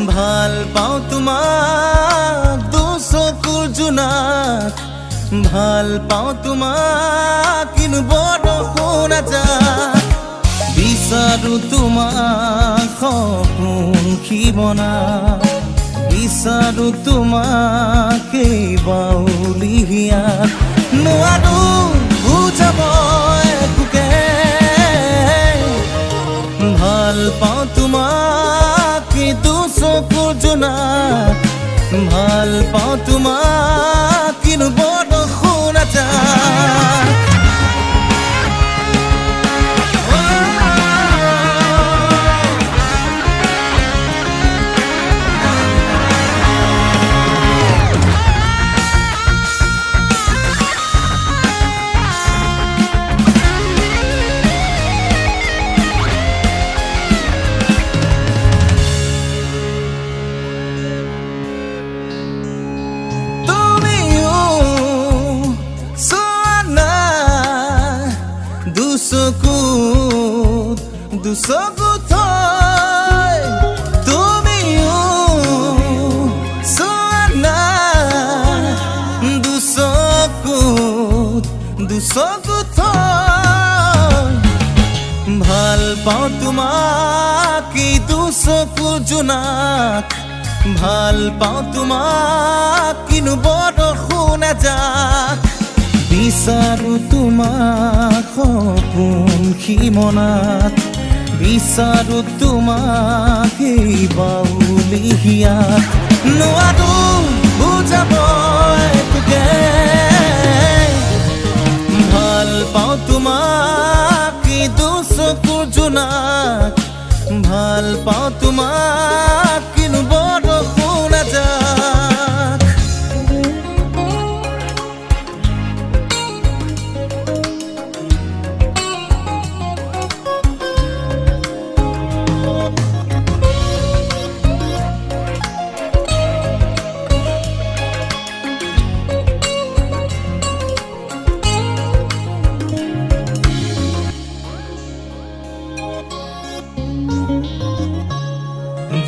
ভাল পাওঁ তোমাক দুচকুৰ জোনাক ভাল পাওঁ তোমাক কিন্তু বৰষুণ নাযায় বিচাৰো তোমাক সপোন খিবনা বিচাৰো তোমাক এই বাউলি হিয়াত নোৱাৰো বুজাব একোকে ভাল পাওঁ তোমাক দুচকুৰ জোনাক ভাল পাওঁ তোমাক কিন্তু বৰষুণ নাযায় দুচকুত থৈ তুমিও চোৱা না দুচকুত থৈ ভাল পাওঁ তোমাক দুচকুৰ জোনাক ভাল পাওঁ তোমাক কিন্তু বৰষুণ নাযায় বিচাৰো তোমাক সপোন খিমনাত বিচাৰো তোমাক এই বাউলি হিয়াত নোৱাৰো বুজাব একোকে ভাল পাওঁ তোমাক দুচকুৰ জোনাক ভাল পাওঁ তোমাক কিন্তু বৰষুণ নাযায়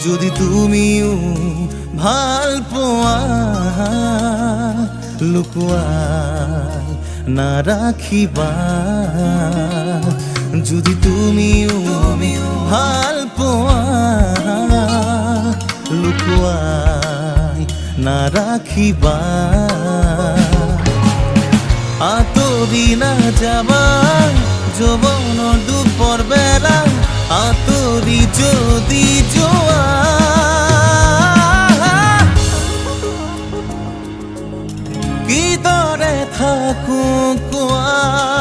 যদি তুমিও ভাল পোৱা লুকুৱাই নাৰাখিবা যদি তুমিও ভাল পোৱা লুকুৱাই নাৰাখিবা আঁতৰি নাযাবা যৌৱনৰ দুপৰ বেলা আঁতৰি যদি যোৱা কিদৰে থাকো কোৱা